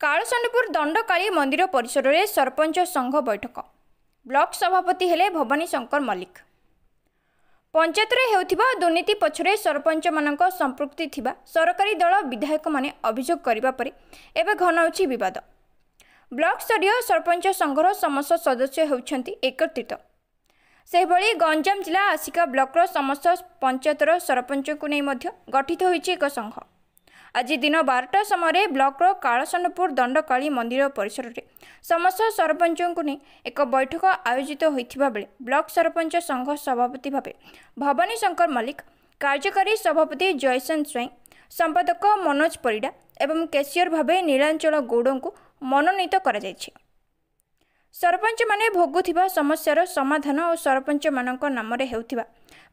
कालसानपुर दंडकाली मंदिर परिसर में सरपंच संघ बैठक ब्लॉक सभापति हेले भवानी शंकर मल्लिक। पंचायत होउथिबा दुर्नीति पछरे सरपंच मानक संपृक्ति थिबा सरकारी दल विधायक माने अभियोग करिबा परे एबे घनाउछि विवाद। ब्लॉक स्तरीय सरपंच संघर समस्त सदस्य होउछंती एकत्रित। सेहिभଳି गंजाम जिला आसिका ब्लॉकर समस्त पंचायतर सरपंच को नहीं मध्य गठित होइछि एक संघ। आज दिन 12टा समय ब्लॉकर कालसानपुर दंडकाली मंदिर परिसर में समस्त सरपंचों को नहीं एक बैठक आयोजित होइथिबा बेले ब्लॉक सरपंच संघ सभापति भावे भवानी शंकर मल्लिक, कार्यकारी सभापति जयसेन स्वाई, संपादक मनोज परिडा एवं कैशियर भावे नीलांचल गौड़ को मनोनीत करा जायछि। सरपंच माने भोगुथिबा समस्यार समाधान और सरपंच मानक नाम रे हेउथिबा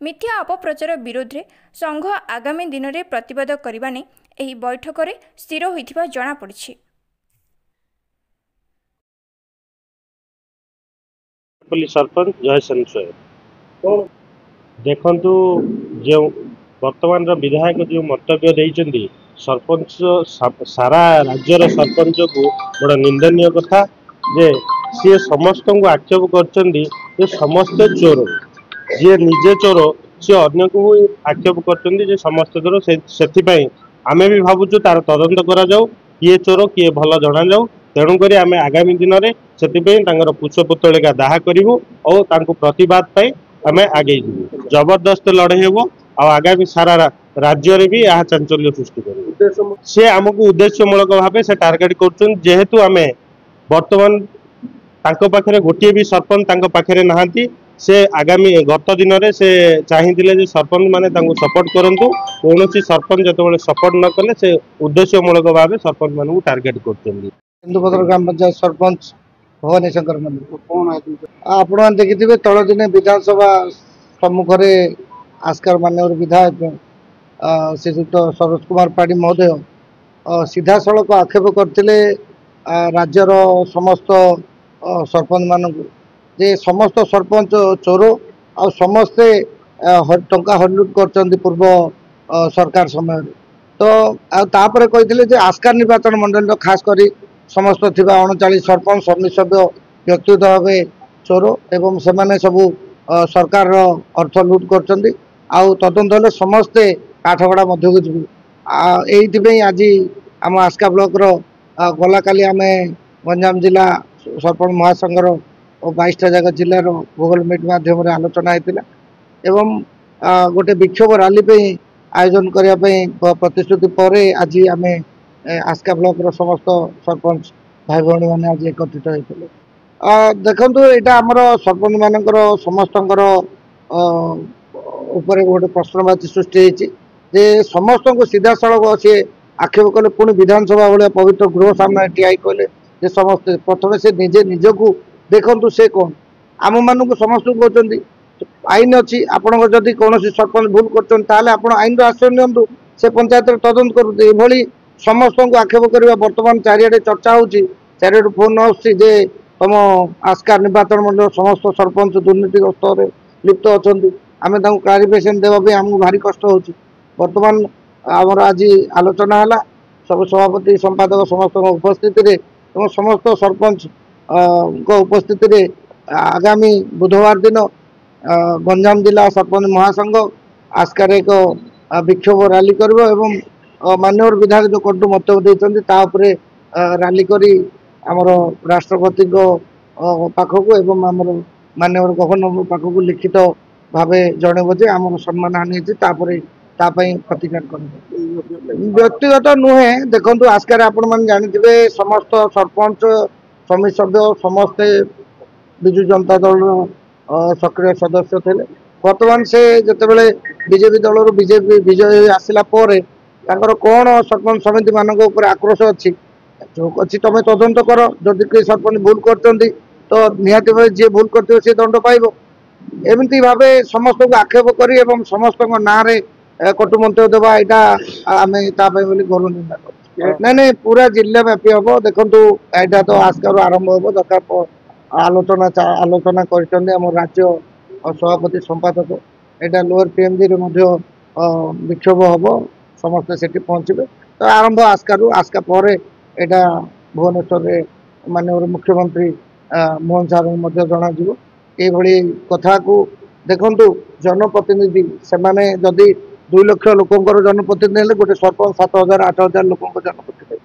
मिथ्या अपप्रचार विरोध में संघ आगामी दिन में प्रतिवाद करने नहीं एही बैठक रे स्थिर होइथिबा जणा पड़िछि। सरपंच जयसेन स्वाई देखंतु जो वर्तमान विधायक जो मंतव्य देइचंदी सरपंच सारा राज्यर सरपंच को बड़ा निंदनीय कथा जे सी समस्त को आक्षेप कर समस्त चोर जी निजे चोर सी अन्य को आक्षेप कर समस्त चोर से आमे भी भावुँ तार तदंत करा जाऊ किए चोर किए भल जना जाऊ। तेणुक आम आगामी दिन में से पुष्प पुतलिका दाह करूँ और प्रतिवाद आम आगे जबरदस्त लड़े हेबो और आगामी सारा राज्य रे भी यह चांचल्य सृष्टि कर सी आमको उद्देश्यमूलक भाव से टार्गेट करेतु आम बर्तमान पाखे गोटे भी सरपंच पाखे नहांती से आगामी गत दिन में से चाहिए सरपंच माने सपोर्ट करंतु कौन सरपंच जो सपोर्ट न कले से उद्देश्यमूलक भाव सरपंच मान टार्गेट कर ग्राम पंचायत सरपंच भवानी शंकर मल्लिक आप देखिए तल दिन विधानसभा सम्मुख में आस्कार मान्य विधायक श्रीयुक्त सरोज कुमार पाढ़ी महोदय सीधा सड़क आक्षेप करते राज्यर समस्त सरपंच मानक जे समस्त सरपंच चोर आ समस्ते टंका हरिलुट कर पूर्व सरकार समय तो तापर कहते आस्कार निर्वाचन मंडल खास करी समस्त थिबा 39 सरपंच समिति सभ्य व्यक्तिगत भाव चोर एवं से सबू सरकार अर्थ लुट कर तदंत समस्ते काठगड़ा मध्य को जी आज आम आस्का ब्लॉक गला काली आम गंजाम जिला सरपंच महासंघर 22टा जगह जिलार गूगल मीट माध्यम आलोचना होता एवं गोटे विक्षोभ रैली पे आयोजन करने प्रतिश्रुति पर आज आम आस्का ब्लॉक समस्त सरपंच भाई भाई मैंने आज एकत्रित होते देखु यहाँ आमर सरपंच मानकर समस्त गोटे प्रश्नवाची सृष्टि जे समस्त को सीधा सड़क सी आक्षेप कले पुणी विधानसभा भाया पवित्र गृह सामने ठिया कले समस्ते प्रथम से निजे निजक देखु से कौन आम मान को समस्त कहते आईन अच्छी आपण जदि कौन सरपंच भूल कर आईन आश्रय नि से पंचायत तदंत कर समस्त को आक्षेप करवा बर्तमान चारिड़े चर्चा होची चारिड़े फोन आसुचे तुम आस्कार निर्वाचन मंडल समस्त सरपंच दुर्नीतिग्रस्त लिप्त अच्छा आम क्लारिफिकेशन देवाई आमको भारी कष्ट हो बर्तमान आमर आज आलोचना है सब सभापति संपादक समस्त उपस्थित समस्त सरपंच उपस्थित आगामी बुधवार दिन गंजाम जिला सरपंच महासंघ आस्कार एक विक्षोभ रैली कर मान्य विधायक जो कटु मंतव्य देते रैली करी आमर राष्ट्रपति पाखक एवं आमर मान्य गवर्नर पाखक लिखित भाव जनइब जे आम सम्मान हानि प्रतिकार कर व्यक्तिगत नुहे देखु आस्कार आपण मैंने जानी समस्त सरपंच समिति सभ्य समस्ते विजु जनता दल सक्रिय सदस्य थे बर्तमान से जितेबाला बीजेपी दल बीजेपी विजय आसला कौन सरपंच समिति मान आक्रोश अच्छी जो अच्छी तुम तदंत कर जदि कोई सरपंच भूल कर तो निहाती भाव जी भूल कर दंड पाइब एमती भाव समस्त को आक्षेप कर समस्त ना कटु मंतव्य देवा यहाँ आम घर निंदा कर नहीं पूरा जिला व्यापी हम देखु यहाँ तो आस्कार आरंभ हम दरकार आलोचना कर राज्य सभापति संपादक यहाँ लोअर पीएमजी विक्षोभ हम समस्ते से पहुँचे तो आरंभ आस्का आस्का पर यहाँ भुवनेश्वर माननीय मुख्यमंत्री मोहन सार जन ये कथा को देखु जनप्रतिनिधि से जदि 2 लाख लोकर जनप्रतिनिधि गोटे सरपंच 7,000 8,000 लोक जनप्रतिनिधि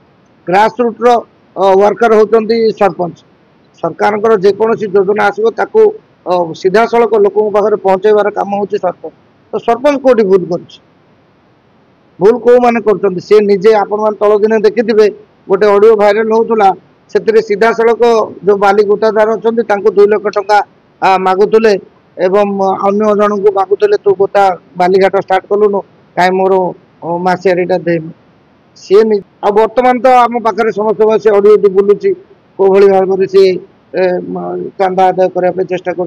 ग्रास रूट्र वर्कर होती सरपंच सरकार जेकोसी योजना आसो सीधा सड़क लोक पाखे पहुँचाइबार काम हो सरपंच तो सरपंच कौटी भूल भूल कौ मैंने कर सी निजे आपण तल दिन देखिथे गोटे ऑडियो भाइराल होता से सीधा सड़क जो बाली गोतादार अच्छा 2 लाख टंका मागुले एवं अन्य जन को मागुले तू गोता बालीघाट स्टार्ट कलुनु कहीं मोर मसीहारीटा देनु सी आ बर्तमान तो आम पाखे समस्त से ऑडियो बुलूची कौ भाव में सी चांदा आदाय करने चेष्टा कर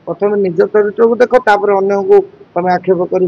प्रथम निज चरित्र को देख तापर अन्य को तुम आक्षेप कर